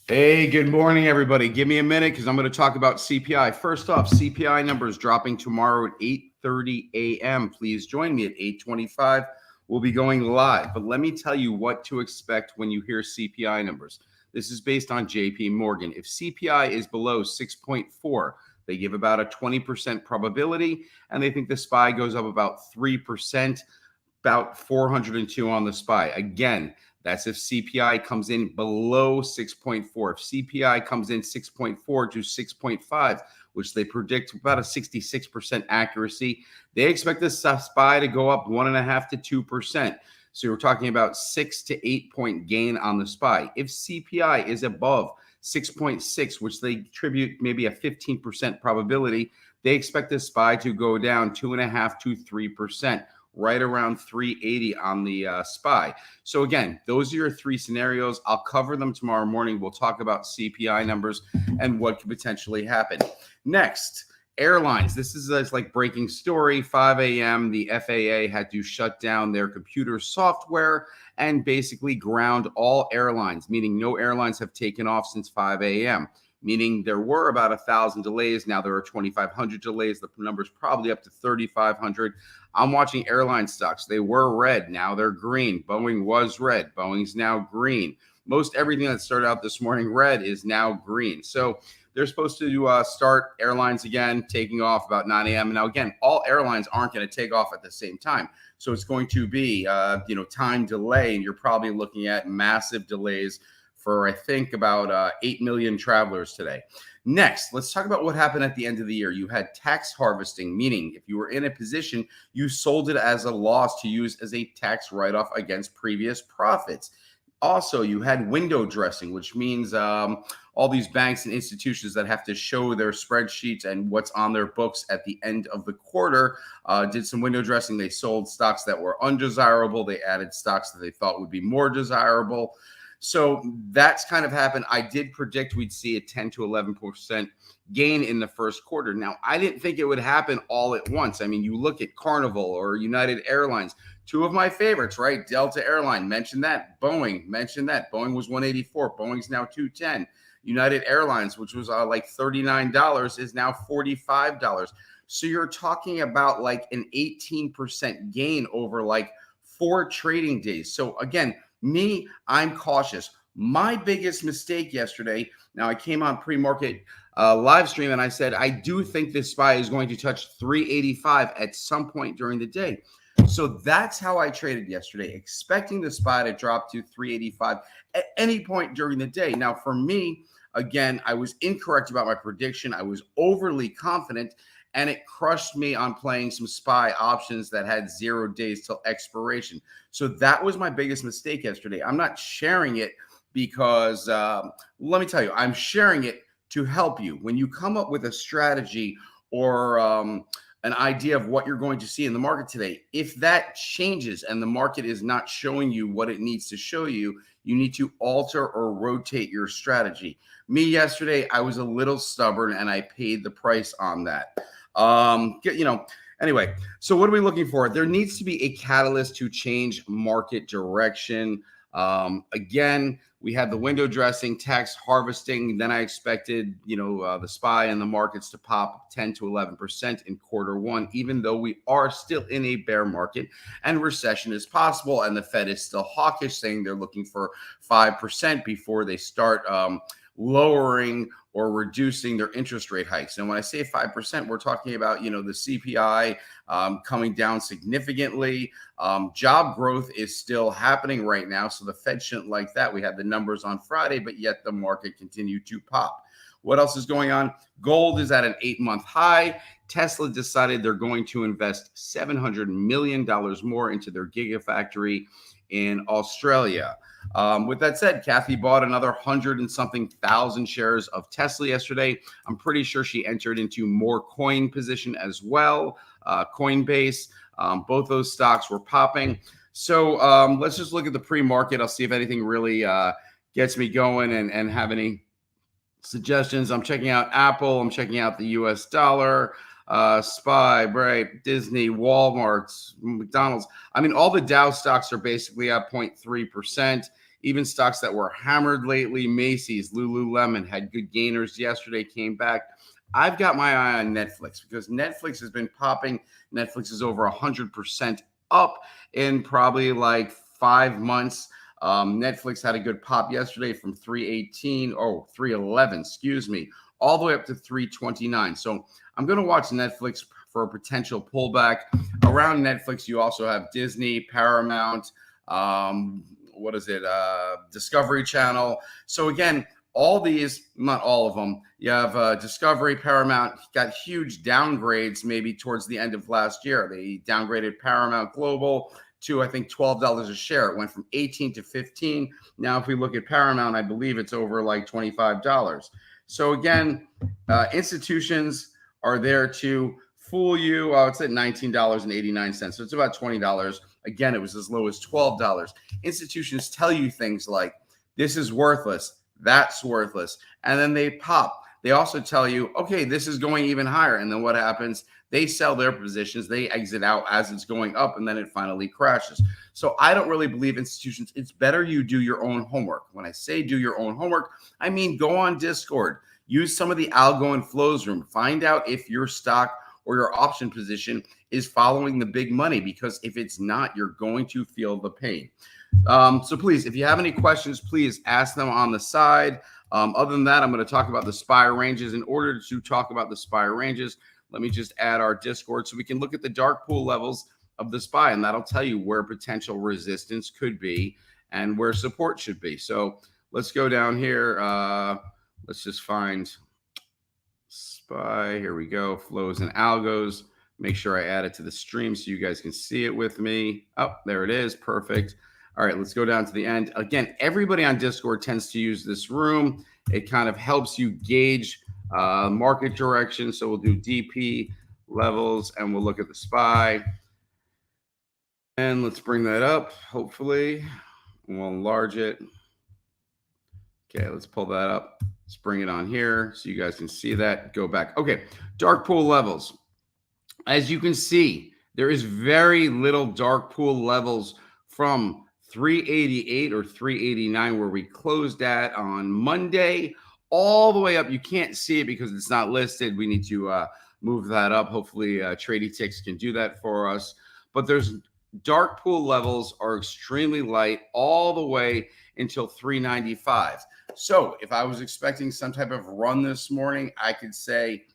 Hey, good morning, everybody. Give me a minute because I'm going to talk about CPI. First off, CPI numbers dropping tomorrow at 8:30 a.m. Please join me at 8:25. We'll be going live. But let me tell you what to expect when you hear CPI numbers. This is based on JP Morgan. If CPI is below 6.4, they give about a 20% probability, and they think the SPY goes up about 3%, about 402 on the SPY. Again, that's if CPI comes in below 6.4. If CPI comes in 6.4 to 6.5, which they predict about a 66% accuracy, they expect the SPY to go up 1.5 to 2%. So we're talking about 6 to 8 point gain on the SPY. If CPI is above 6.6, which they attribute maybe a 15% probability, they expect the SPY to go down 2.5 to 3%. Right around 380 on the SPY. So again, those are your three scenarios. I'll cover them tomorrow morning. We'll talk about CPI numbers and what could potentially happen. Next, airlines. This is like breaking story. 5 a.m. The FAA had to shut down their computer software and basically ground all airlines, meaning no airlines have taken off since 5 a.m. Meaning there were about 1,000 delays. Now there are 2,500 delays. The number's probably up to 3,500. I'm watching airline stocks. They were red. Now they're green. Boeing was red. Boeing's now green. Most everything that started out this morning red is now green. So they're supposed to start airlines again, taking off about 9 a.m. Now, again, all airlines aren't going to take off at the same time. So it's going to be, time delay. And you're probably looking at massive delays for, I think, about 8 million travelers today. Next, let's talk about what happened at the end of the year. You had tax harvesting, meaning if you were in a position, you sold it as a loss to use as a tax write-off against previous profits. Also, you had window dressing, which means all these banks and institutions that have to show their spreadsheets and what's on their books at the end of the quarter did some window dressing. They sold stocks that were undesirable. They added stocks that they thought would be more desirable. So that's kind of happened. I did predict we'd see a 10 to 11% gain in the first quarter. Now, I didn't think it would happen all at once. I mean, you look at Carnival or United Airlines, two of my favorites, right? Delta Airline, mentioned that. Boeing, mentioned that. Boeing was 184. Boeing's now 210. United Airlines, which was like $39, is now $45. So you're talking about like an 18% gain over like 4 trading days. So again, I'm cautious. My biggest mistake yesterday, now I came on pre-market live stream and I said, I do think this SPY is going to touch 385 at some point during the day. So that's how I traded yesterday, expecting the SPY to drop to 385 at any point during the day. Now, for me, again, I was incorrect about my prediction. I was overly confident, and it crushed me on playing some SPY options that had 0 days till expiration. So that was my biggest mistake yesterday. I'm not sharing it because, let me tell you, I'm sharing it to help you. When you come up with a strategy or an idea of what you're going to see in the market today, if that changes and the market is not showing you what it needs to show you, you need to alter or rotate your strategy. Me yesterday, I was a little stubborn and I paid the price on that. Anyway, so what are we looking for? There needs to be a catalyst to change market direction. Again, we had the window dressing, tax harvesting. Then I expected, the SPY and the markets to pop 10 to 11% in quarter one, even though we are still in a bear market and recession is possible. And the Fed is still hawkish, saying they're looking for 5% before they start lowering or reducing their interest rate hikes. And when I say 5%, we're talking about, the CPI coming down significantly. Job growth is still happening right now, so the Fed shouldn't like that. We had the numbers on Friday, but yet the market continued to pop. What else is going on? Gold is at an 8-month high. Tesla decided they're going to invest $700 million more into their gigafactory in Australia. With that said, Kathy bought another 100 and something thousand shares of Tesla yesterday. I'm pretty sure she entered into more coin position as well. Coinbase, both those stocks were popping. So let's just look at the pre-market. I'll see if anything really gets me going and have any suggestions. I'm checking out Apple. I'm checking out the US dollar, SPY, right, Disney, Walmart, McDonald's. I mean, all the Dow stocks are basically up 0.3%. Even stocks that were hammered lately, Macy's, Lululemon, had good gainers yesterday, came back. I've got my eye on Netflix because Netflix has been popping. Netflix is over 100% up in probably like 5 months. Netflix had a good pop yesterday from 311, excuse me, all the way up to 329. So I'm going to watch Netflix for a potential pullback. Around Netflix, you also have Disney, Paramount, what is it? Discovery Channel. So again, all these, not all of them, you have Discovery, Paramount, got huge downgrades maybe towards the end of last year. They downgraded Paramount Global to, I think, $12 a share. It went from 18 to 15. Now, if we look at Paramount, I believe it's over like $25. So again, institutions are there to fool you. It's at $19.89. So it's about $20. Again, it was as low as $12. Institutions tell you things like, this is worthless, that's worthless. And then they pop. They also tell you, okay, this is going even higher. And then what happens? They sell their positions. They exit out as it's going up, and then it finally crashes. So I don't really believe institutions. It's better you do your own homework. When I say do your own homework, I mean go on Discord. Use some of the algo and flows room. Find out if your stock or your option position is following the big money, because if it's not, you're going to feel the pain. So please, if you have any questions, please ask them on the side. Other than that, I'm going to talk about the SPY ranges. In order to talk about the SPY ranges, let me just add our Discord so we can look at the dark pool levels of the SPY, and that'll tell you where potential resistance could be and where support should be. So let's go down here. Let's just find SPY. Here we go. Flows and algos. Make sure I add it to the stream so you guys can see it with me. Oh, there it is. Perfect. All right, let's go down to the end. Again, everybody on Discord tends to use this room. It kind of helps you gauge market direction. So we'll do DP levels and we'll look at the SPY. And let's bring that up, hopefully. We'll enlarge it. Okay, let's pull that up. Let's bring it on here so you guys can see that. Go back. Okay, dark pool levels. As you can see, there is very little dark pool levels from 388 or 389 where we closed at on Monday all the way up. You can't see it because it's not listed. We need to move that up. Hopefully TradyTix can do that for us. But there's dark pool levels are extremely light all the way until 395. So if I was expecting some type of run this morning, I could say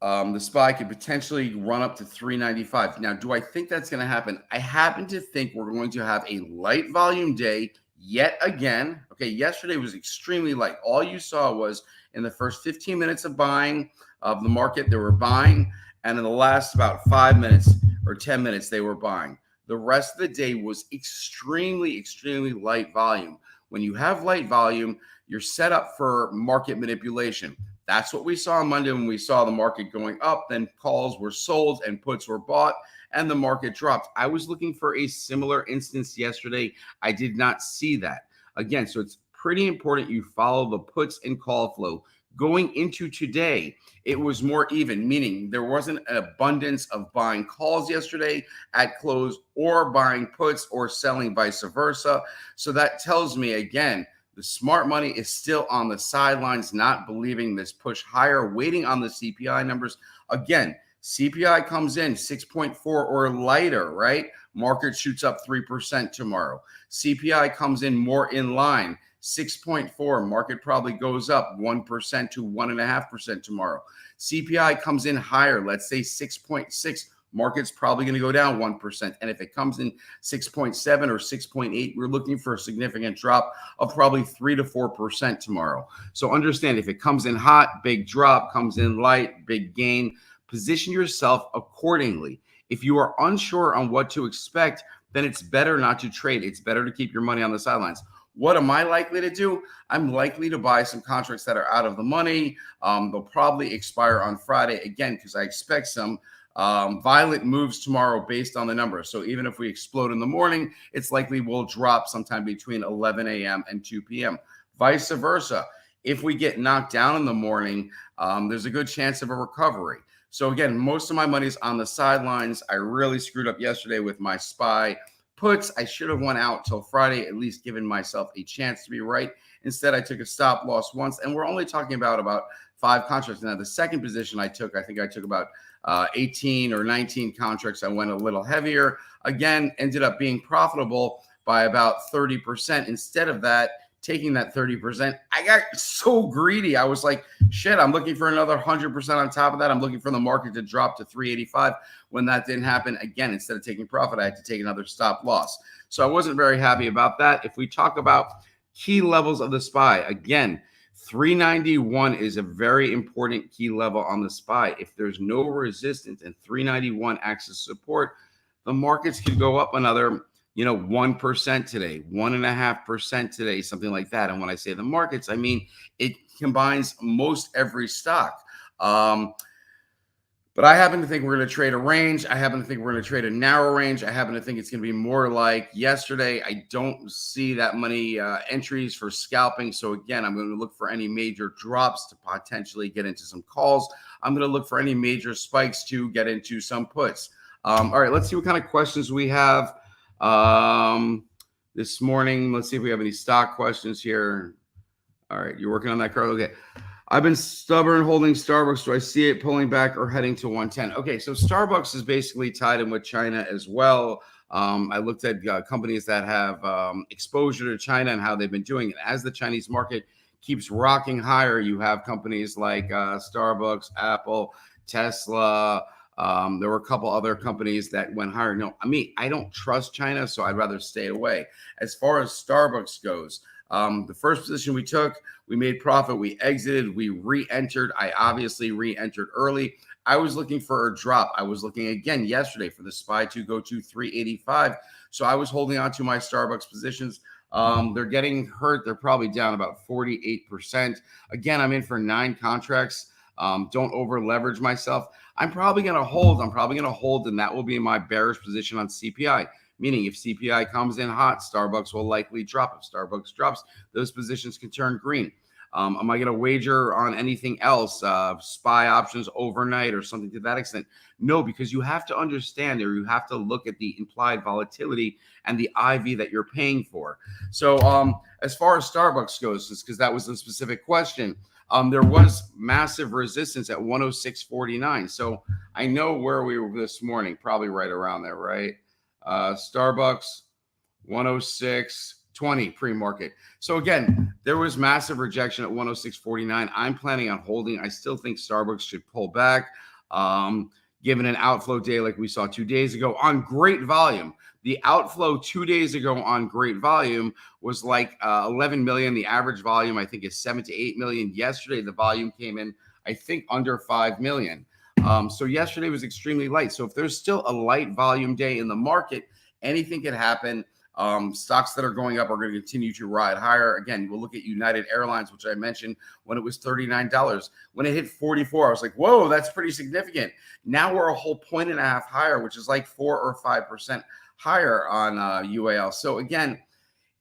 the SPY could potentially run up to 395. Now, do I think that's going to happen? I happen to think we're going to have a light volume day yet again. Okay, yesterday was extremely light. All you saw was in the first 15 minutes of buying of the market, they were buying. And in the last about 5 minutes or 10 minutes, they were buying. The rest of the day was extremely, extremely light volume. When you have light volume, you're set up for market manipulation. That's what we saw on Monday when we saw the market going up. Then calls were sold and puts were bought and the market dropped. I was looking for a similar instance yesterday. I did not see that. Again, so it's pretty important you follow the puts and call flow. Going into today, it was more even, meaning there wasn't an abundance of buying calls yesterday at close or buying puts or selling vice versa. So that tells me, again, the smart money is still on the sidelines, not believing this push higher, waiting on the CPI numbers. Again, CPI comes in 6.4 or lighter, right? Market shoots up 3% tomorrow. CPI comes in more in line, 6.4. Market probably goes up 1% to 1.5% tomorrow. CPI comes in higher, let's say 6.6. Market's probably going to go down 1%. And if it comes in 6.7 or 6.8, we're looking for a significant drop of probably 3 to 4% tomorrow. So understand, if it comes in hot, big drop, comes in light, big gain, position yourself accordingly. If you are unsure on what to expect, then it's better not to trade. It's better to keep your money on the sidelines. What am I likely to do? I'm likely to buy some contracts that are out of the money. They'll probably expire on Friday again, because I expect some violent moves tomorrow based on the numbers. So even if we explode in the morning, it's likely we'll drop sometime between 11 a.m. and 2 p.m. Vice versa. If we get knocked down in the morning, there's a good chance of a recovery. So again, most of my money's on the sidelines. I really screwed up yesterday with my SPY puts, I should have went out till Friday, at least given myself a chance to be right. Instead, I took a stop loss once, and we're only talking about 5 contracts. Now, the second position I think I took about 18 or 19 contracts. I went a little heavier. Again, ended up being profitable by about 30%. Instead of that, taking that 30%, I got so greedy. I was like, shit, I'm looking for another 100% on top of that. I'm looking for the market to drop to 385. When that didn't happen, again, instead of taking profit, I had to take another stop loss. So I wasn't very happy about that. If we talk about key levels of the SPY, again, 391 is a very important key level on the SPY. If there's no resistance and 391 acts as support, the markets could go up another 1% today, 1.5% today, something like that. And when I say the markets, I mean it combines most every stock. But I happen to think we're going to trade a range. I happen to think we're going to trade a narrow range. I happen to think it's going to be more like yesterday. I don't see that many entries for scalping. So again, I'm going to look for any major drops to potentially get into some calls. I'm going to look for any major spikes to get into some puts. All right, let's see what kind of questions we have this morning. Let's see if we have any stock questions here. All right, you're working on that, Carl. Okay. I've been stubborn holding Starbucks. Do I see it pulling back or heading to 110? Okay, so Starbucks is basically tied in with China as well. I looked at companies that have exposure to China and how they've been doing it. As the Chinese market keeps rocking higher, you have companies like Starbucks, Apple, Tesla. There were a couple other companies that went higher. No, I mean, I don't trust China, so I'd rather stay away. As far as Starbucks goes, the first position we took, we made profit, we exited, we re-entered. I obviously re-entered early. I was looking for a drop. I was looking again yesterday for the SPY to go to 385. So I was holding on to my Starbucks positions. They're getting hurt. They're probably down about 48%. Again, I'm in for 9 contracts. Don't over leverage myself. I'm probably going to hold. And that will be my bearish position on CPI. Meaning if CPI comes in hot, Starbucks will likely drop. If Starbucks drops, those positions can turn green. Am I going to wager on anything else, SPY options overnight or something to that extent? No, because you have to understand, or you have to look at the implied volatility and the IV that you're paying for. So as far as Starbucks goes, because that was the specific question, there was massive resistance at 106.49. So I know where we were this morning, probably right around there, right? Starbucks 106.20 pre-market. So again, there was massive rejection at 106.49. I'm planning on holding. I still think Starbucks should pull back, given an outflow day like we saw 2 days ago on great volume. The outflow 2 days ago on great volume was like 11 million. The average volume, I think, is 7 to 8 million. Yesterday, the volume came in, I think, under 5 million. So yesterday was extremely light. So if there's still a light volume day in the market, anything can happen. Stocks that are going up are going to continue to ride higher. Again, we'll look at United Airlines, which I mentioned when it was $39. When it hit 44, I was like, whoa, that's pretty significant. Now we're a whole 1.5 higher, which is like 4 or 5% higher on UAL. So again,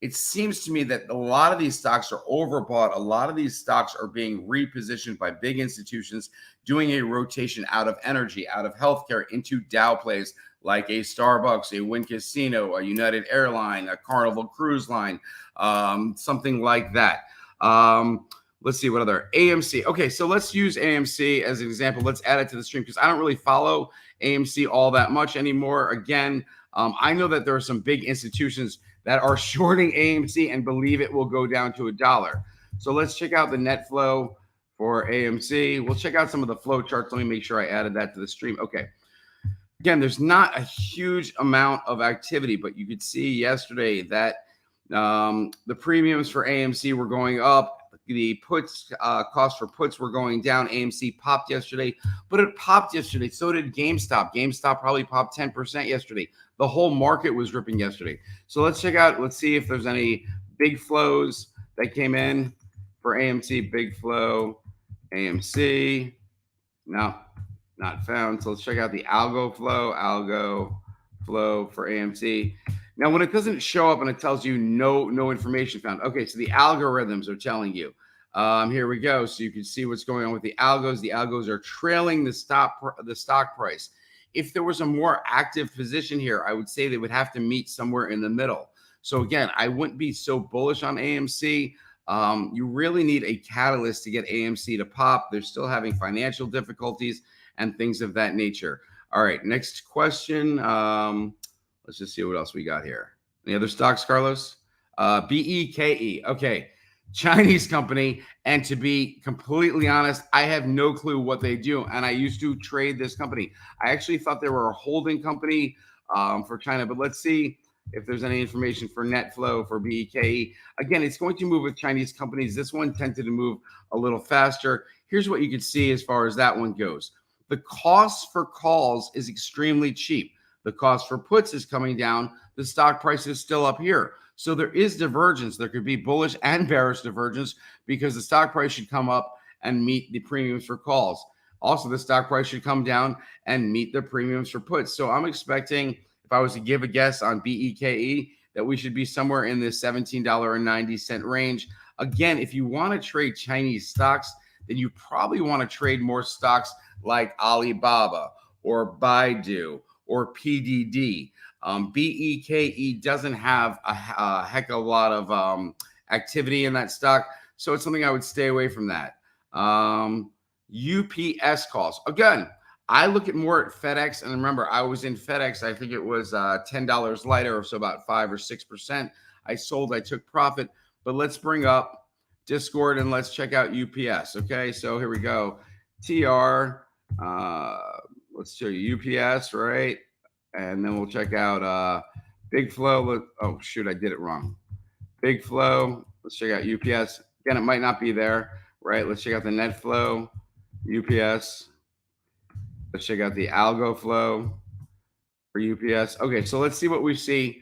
it seems to me that a lot of these stocks are overbought. A lot of these stocks are being repositioned by big institutions doing a rotation out of energy, out of healthcare into Dow plays like a Starbucks, a Wynn Casino, a United Airline, a Carnival Cruise Line, something like that. Let's see what other AMC. Okay, so let's use AMC as an example. Let's add it to the stream because I don't really follow AMC all that much anymore. Again, I know that there are some big institutions that are shorting AMC and believe it will go down to $1. So let's check out the net flow for AMC. We'll check out some of the flow charts. Let me make sure I added that to the stream. Okay. Again, there's not a huge amount of activity, but you could see yesterday that the premiums for AMC were going up. The puts cost for puts were going down. AMC popped yesterday, but it popped yesterday. So did GameStop. GameStop probably popped 10% yesterday. The whole market was ripping yesterday. So let's check out. Let's see if there's any big flows that came in for AMC. Big flow, AMC. No, not found. So let's check out the algo flow for AMC. Now, when it doesn't show up and it tells you no information found. Okay, so the algorithms are telling you. Here we go. So you can see what's going on with the algos. The algos are trailing the stock price. If there was a more active position here, I would say they would have to meet somewhere in the middle. So again, I wouldn't be so bullish on AMC. You really need a catalyst to get AMC to pop. They're still having financial difficulties and things of that nature. All right, next question. Let's just see what else we got here. Any other stocks, Carlos? BEKE. Okay. Chinese company. And to be completely honest, I have no clue what they do. And I used to trade this company. I actually thought they were a holding company for China, but let's see if there's any information for net flow for BEKE. Again, it's going to move with Chinese companies. This one tended to move a little faster. Here's what you can see as far as that one goes. The cost for calls is extremely cheap. The cost for puts is coming down. The stock price is still up here. So there is divergence. There could be bullish and bearish divergence because the stock price should come up and meet the premiums for calls. Also, the stock price should come down and meet the premiums for puts. So I'm expecting, if I was to give a guess on BEKE, that we should be somewhere in the $17.90 range. Again, if you want to trade Chinese stocks, then you probably want to trade more stocks like Alibaba or Baidu or PDD. BEKE doesn't have a heck of a lot of activity in that stock, so it's something I would stay away from that. UPS calls. Again, I look at more at FedEx, and remember, I was in FedEx. I think it was $10 lighter, so about 5 or 6%. I sold, I took profit, but let's bring up Discord and let's check out UPS. Okay, so here we go. TR, let's show you UPS, right? And then we'll check out Big Flow. Oh, shoot, I did it wrong. Big Flow. Let's check out UPS. Again, it might not be there, right? Let's check out the net flow, UPS. Let's check out the algo flow for UPS. Okay, so let's see what we see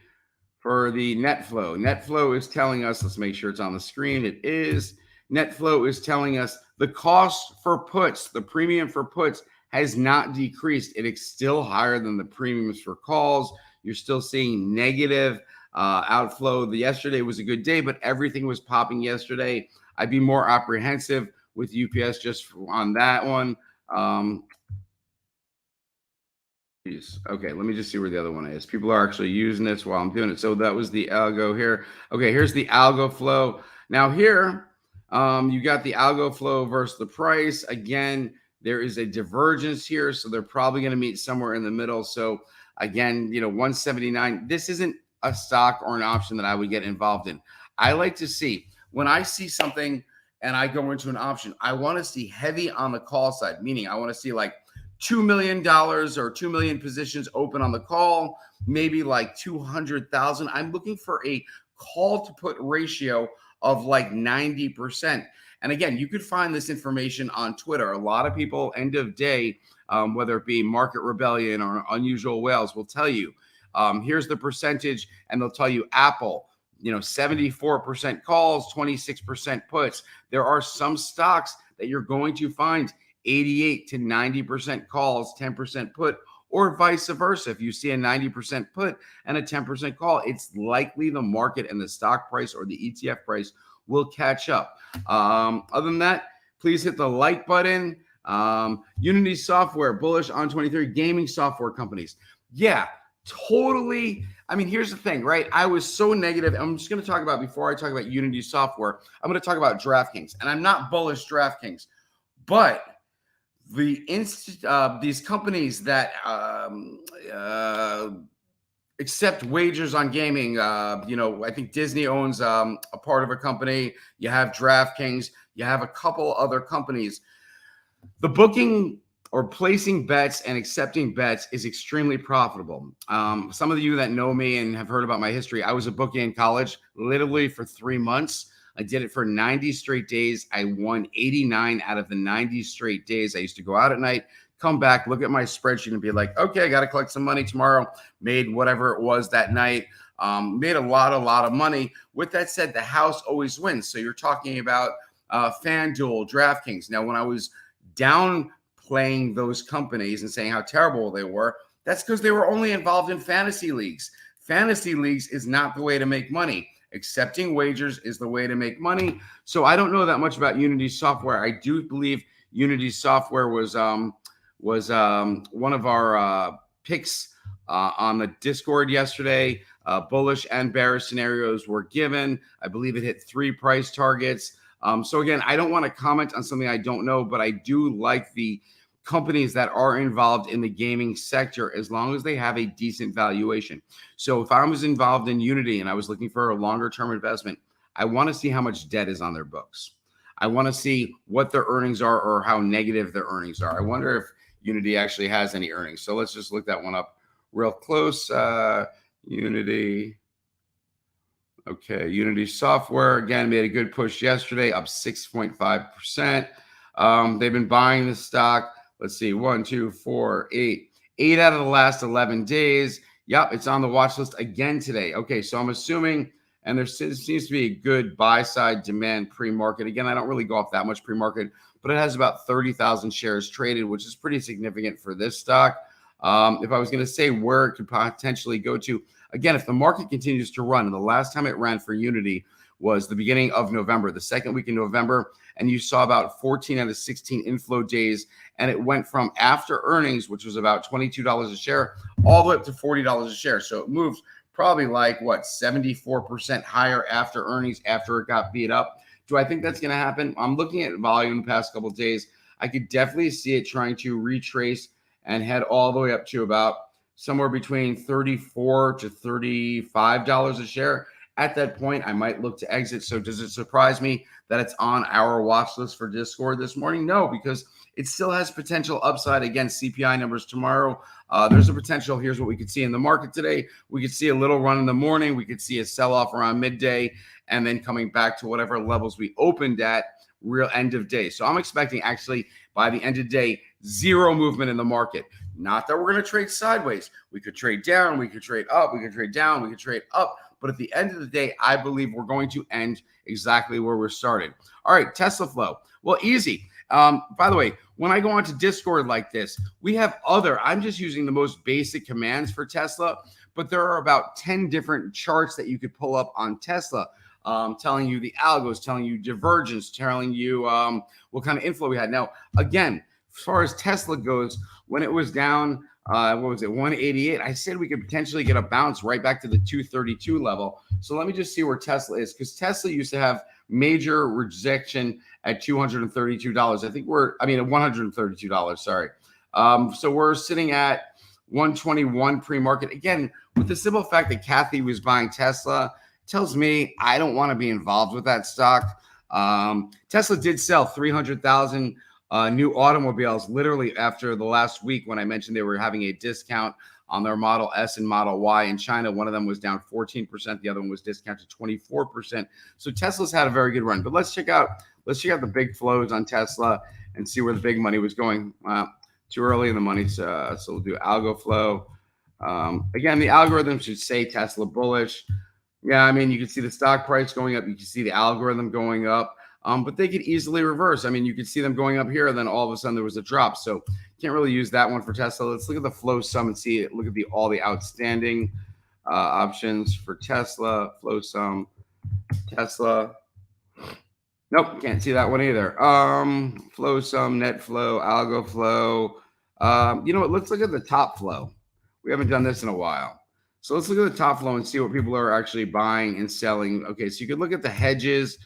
for the net flow. Net flow is telling us, let's make sure it's on the screen. It is. Net flow is telling us the cost for puts, the premium for puts, has not decreased. It is still higher than the premiums for calls. You're still seeing negative outflow. Yesterday was a good day, but everything was popping yesterday. I'd be more apprehensive with UPS just on that one. Okay, let me just see where the other one is. People are actually using this while I'm doing it. So that was the algo here. Okay, here's the algo flow. Now here, you got the algo flow versus the price. Again, there is a divergence here, so they're probably going to meet somewhere in the middle. So again, 179. This isn't a stock or an option that I would get involved in. I like to see, when I see something and I go into an option, I want to see heavy on the call side, meaning I want to see like $2 million or 2 million positions open on the call, maybe like 200,000. I'm looking for a call to put ratio of like 90%. And again, you could find this information on Twitter. A lot of people, end of day, whether it be Market Rebellion or Unusual Whales, will tell you, here's the percentage, and they'll tell you Apple, 74% calls, 26% puts. There are some stocks that you're going to find 88 to 90% calls, 10% put, or vice versa. If you see a 90% put and a 10% call, it's likely the market and the stock price or the ETF price will catch up. Other than that, please hit the like button. Unity Software, bullish on 23 gaming software companies. Yeah, totally. I mean, here's the thing, right? I was so negative. I'm just going to talk about, before I talk about Unity Software, I'm going to talk about DraftKings. And I'm not bullish DraftKings, but these companies that accept wagers on gaming, I think Disney owns a part of a company. You have DraftKings. You have a couple other companies. The booking or placing bets and accepting bets is extremely profitable. Some of you that know me and have heard about my history, I was a bookie in college, literally for 3 months. I did it for 90 straight days. I won 89 out of the 90 straight days. I used to go out at night, come back, look at my spreadsheet and be like, okay, I got to collect some money tomorrow. Made whatever it was that night. Made a lot of money. With that said, the house always wins. So you're talking about FanDuel, DraftKings. Now, when I was downplaying those companies and saying how terrible they were, that's because they were only involved in fantasy leagues. Fantasy leagues is not the way to make money. Accepting wagers is the way to make money. So I don't know that much about Unity Software. I do believe Unity Software was was one of our picks on the Discord yesterday. Bullish and bearish scenarios were given. I believe it hit 3 price targets. So again, I don't want to comment on something I don't know, but I do like the companies that are involved in the gaming sector as long as they have a decent valuation. So if I was involved in Unity and I was looking for a longer term investment, I want to see how much debt is on their books. I want to see what their earnings are or how negative their earnings are. I wonder if Unity actually has any earnings. So let's just look that one up real close. Unity. Okay, Unity Software, again, made a good push yesterday, up 6.5%. They've been buying the stock. Let's see, 1, 2, 4, 8. 8 out of the last 11 days. Yep, it's on the watch list again today. Okay, so I'm assuming, and there seems to be a good buy-side demand pre-market. Again, I don't really go off that much pre-market, but it has about 30,000 shares traded, which is pretty significant for this stock. If I was going to say where it could potentially go to, again, if the market continues to run, and the last time it ran for Unity was the beginning of November, the second week in November, and you saw about 14 out of 16 inflow days, and it went from after earnings, which was about $22 a share, all the way up to $40 a share. So it moved probably like, what, 74% higher after earnings after it got beat up. Do I think that's going to happen? I'm looking at volume the past couple of days. I could definitely see it trying to retrace and head all the way up to about somewhere between $34 to $35 a share. At that point, I might look to exit. So does it surprise me that it's on our watch list for Discord this morning? No, because it still has potential upside against CPI numbers tomorrow. There's a potential. Here's what we could see in the market today. We could see a little run in the morning. We could see a sell-off around midday, and then coming back to whatever levels we opened at real end of day. So I'm expecting actually by the end of day, zero movement in the market. Not that we're going to trade sideways. We could trade down. We could trade up. We could trade down. We could trade up. But at the end of the day, I believe we're going to end exactly where we started. All right, Tesla flow. Well, easy. By the way, when I go onto Discord like this, we have I'm just using the most basic commands for Tesla, but there are about 10 different charts that you could pull up on Tesla, telling you the algos, telling you divergence, telling you what kind of inflow we had. Now, again, as far as Tesla goes, when it was down, what was it, 188, I said we could potentially get a bounce right back to the 232 level. So let me just see where Tesla is, because Tesla used to have major rejection at $232. I think $132, sorry. So we're sitting at 121 pre-market. Again, with the simple fact that Kathy was buying Tesla, tells me I don't want to be involved with that stock. Tesla did sell 300,000 new automobiles literally after the last week when I mentioned they were having a discount on their Model S and Model Y in China. One of them was down 14%. The other one was discounted 24%. So Tesla's had a very good run. But let's check out the big flows on Tesla and see where the big money was going. Too early in the money, so we'll do algo flow. Again, the algorithm should say Tesla bullish. Yeah, I mean, you can see the stock price going up. You can see the algorithm going up. But they could easily reverse. I mean, you could see them going up here, and then all of a sudden there was a drop. So can't really use that one for Tesla. Let's look at the flow sum and see it. Look at all the outstanding options for Tesla. Flow sum, Tesla. Nope, can't see that one either. Flow sum, net flow, algo flow. Let's look at the top flow. We haven't done this in a while. So let's look at the top flow and see what people are actually buying and selling. Okay, so you could look at the hedges.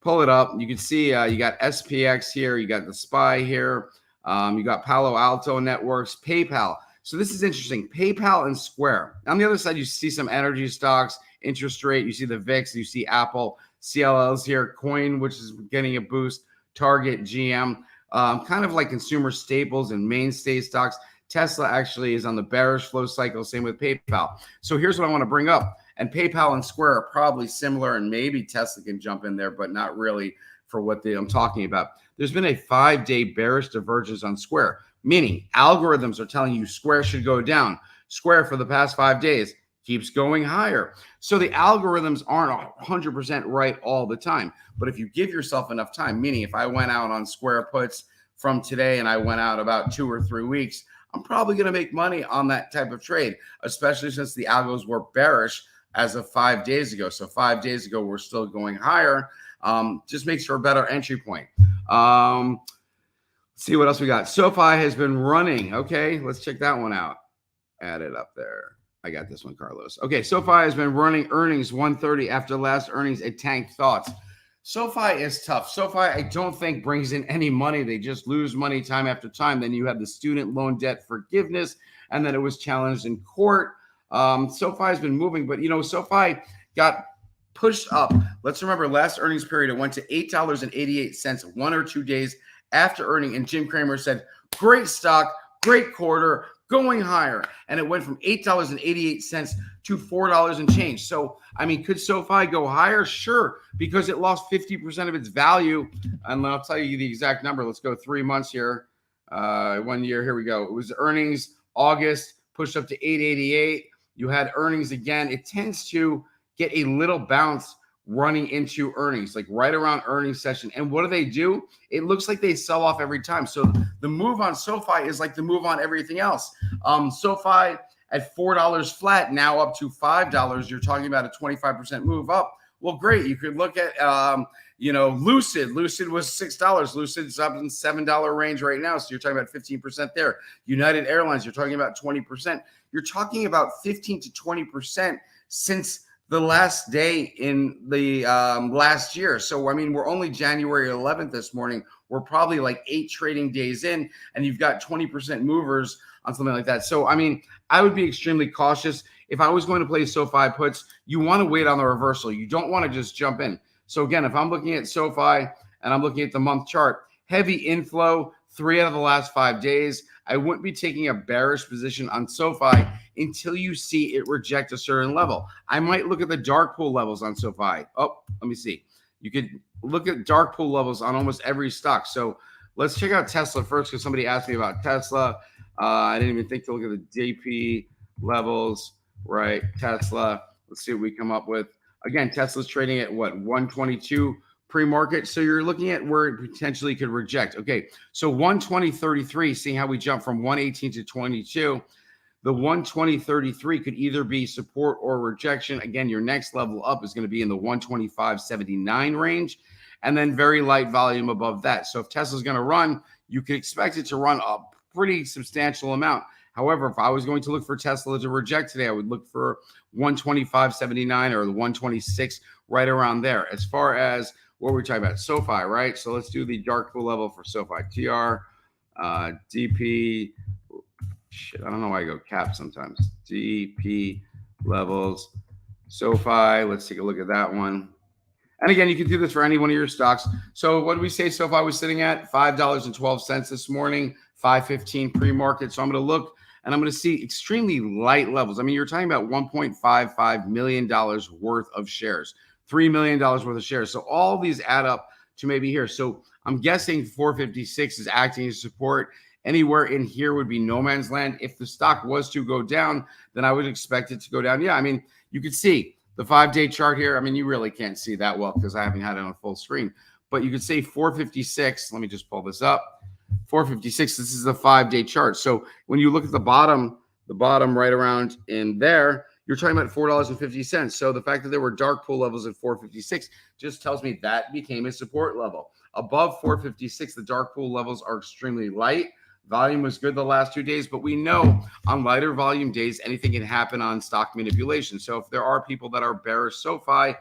Pull it up. You can see you got SPX here. You got the SPY here. You got Palo Alto Networks, PayPal. So this is interesting. PayPal and Square. On the other side, you see some energy stocks, interest rate. You see the VIX. You see Apple, CLLs here, Coin, which is getting a boost, Target, GM, kind of like consumer staples and mainstay stocks. Tesla actually is on the bearish flow cycle. Same with PayPal. So here's what I want to bring up. And PayPal and Square are probably similar, and maybe Tesla can jump in there, but not really for what I'm talking about. There's been a 5-day bearish divergence on Square, meaning algorithms are telling you Square should go down. Square for the past 5 days keeps going higher. So the algorithms aren't 100% right all the time. But if you give yourself enough time, meaning if I went out on Square puts from today and I went out about 2 or 3 weeks, I'm probably going to make money on that type of trade, especially since the algos were bearish as of 5 days ago. So 5 days ago, we're still going higher. Just makes for a better entry point. See what else we got. SoFi has been running. Okay, let's check that one out. Add it up there. I got this one, Carlos. Okay, SoFi has been running earnings 130 after last earnings. It tanked. Thoughts? SoFi is tough. SoFi, I don't think, brings in any money. They just lose money time after time. Then you have the student loan debt forgiveness, and then it was challenged in court. SoFi has been moving, but SoFi got pushed up. Let's remember last earnings period, it went to $8.88 1 or 2 days after earning, and Jim Cramer said, great stock, great quarter, going higher. And it went from $8.88 to $4 and change. So, I mean, could SoFi go higher? Sure, because it lost 50% of its value. And I'll tell you the exact number. Let's go 3 months here. 1 year, here we go. It was earnings August, pushed up to 888. You had earnings again. It tends to get a little bounce running into earnings, like right around earnings session. And what do? It looks like they sell off every time. So the move on SoFi is like the move on everything else. SoFi at $4 flat, now up to $5. You're talking about a 25% move up. Well, great. You could look at, Lucid. Lucid was $6. Lucid's up in $7 range right now. So you're talking about 15% there. United Airlines, you're talking about 20%. You're talking about 15 to 20% since the last day in the last year. So, I mean, we're only January 11th this morning. We're probably like 8 trading days in, and you've got 20% movers on something like that. So, I mean, I would be extremely cautious. If I was going to play SoFi puts, you want to wait on the reversal. You don't want to just jump in. So, again, if I'm looking at SoFi and I'm looking at the month chart, heavy inflow 3 out of the last 5 days. I wouldn't be taking a bearish position on SoFi until you see it reject a certain level. I might look at the dark pool levels on SoFi. Oh, let me see. You could look at dark pool levels on almost every stock. So let's check out Tesla first, because somebody asked me about Tesla. I didn't even think to look at the DP levels, right? Tesla. Let's see what we come up with. Again, Tesla's trading at what, 122 pre-market. So you're looking at where it potentially could reject. Okay, so 120.33, seeing how we jump from 118 to 22. The 120.33 could either be support or rejection. Again, your next level up is going to be in the 125.79 range, and then very light volume above that. So if Tesla's going to run, you could expect it to run a pretty substantial amount. However, if I was going to look for Tesla to reject today, I would look for 125.79 or the 126, right around there. As far as what we're talking about, SoFi, right? So let's do the dark pool level for SoFi. TR, DP, shit, I don't know why I go cap sometimes. DP levels, SoFi, let's take a look at that one. And again, you can do this for any one of your stocks. So what did we say SoFi was sitting at? $5.12 this morning, 5.15 pre-market. So I'm going to look and I'm going to see extremely light levels. I mean, you're talking about $1.55 million worth of shares, $3 million worth of shares. So all these add up to maybe here. So I'm guessing 456 is acting as support. Anywhere in here would be no man's land. If the stock was to go down, then I would expect it to go down. Yeah, I mean, you could see the 5-day chart here. I mean, you really can't see that well because I haven't had it on full screen. But you could say 456. Let me just pull this up. 456, this is the 5-day chart. So when you look at the bottom right around in there, you're talking about $4.50. So the fact that there were dark pool levels at 456 just tells me that became a support level. Above 456, the dark pool levels are extremely light. Volume was good the last 2 days, but we know on lighter volume days, anything can happen on stock manipulation. So if there are people that are bearish SoFi,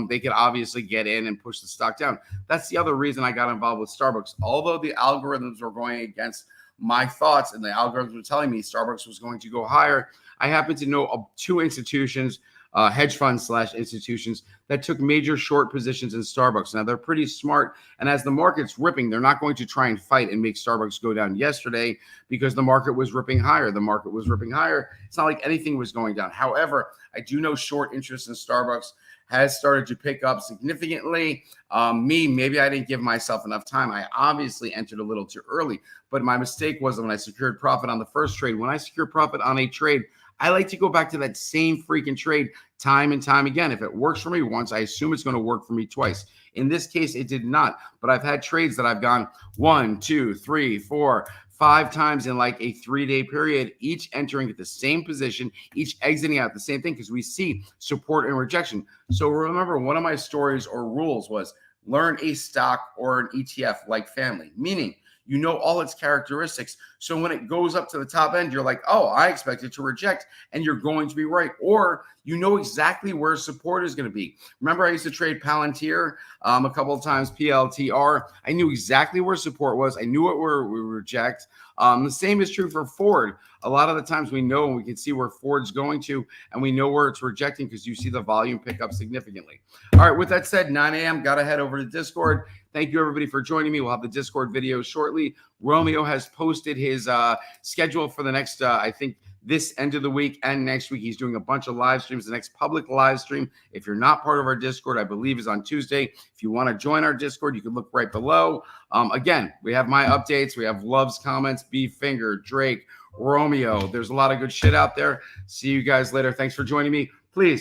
they can obviously get in and push the stock down. That's the other reason I got involved with Starbucks. Although the algorithms were going against my thoughts and the algorithms were telling me Starbucks was going to go higher, I happen to know of 2 institutions, hedge funds / institutions that took major short positions in Starbucks. Now, they're pretty smart. And as the market's ripping, they're not going to try and fight and make Starbucks go down yesterday because the market was ripping higher. The market was ripping higher. It's not like anything was going down. However, I do know short interest in Starbucks has started to pick up significantly. Maybe I didn't give myself enough time. I obviously entered a little too early, but my mistake was when I secured profit on the first trade. When I secure profit on a trade, I like to go back to that same freaking trade time and time again. If it works for me once, I assume it's going to work for me twice. In this case, it did not. But I've had trades that I've gone 1, 2, 3, 4, 5 times in like a 3-day period, each entering at the same position, each exiting out the same thing because we see support and rejection. So remember, one of my stories or rules was learn a stock or an ETF like family, meaning You know all its characteristics. So when it goes up to the top end, you're like, oh, I expect it to reject, and you're going to be right. Or you know exactly where support is going to be. Remember, I used to trade Palantir a couple of times, PLTR. I knew exactly where support was. I knew it where we reject. The same is true for Ford. A lot of the times we know and we can see where Ford's going to, and we know where it's rejecting because you see the volume pick up significantly. All right, with that said, 9 a.m., got to head over to Discord. Thank you, everybody, for joining me. We'll have the Discord video shortly. Romeo has posted his schedule for the next, I think, this end of the week and next week. He's doing a bunch of live streams. The next public live stream, if you're not part of our Discord, I believe is on Tuesday. If you want to join our Discord, you can look right below. Again, we have my updates. We have Love's comments, B-Finger, Drake, Romeo. There's a lot of good shit out there. See you guys later. Thanks for joining me. Please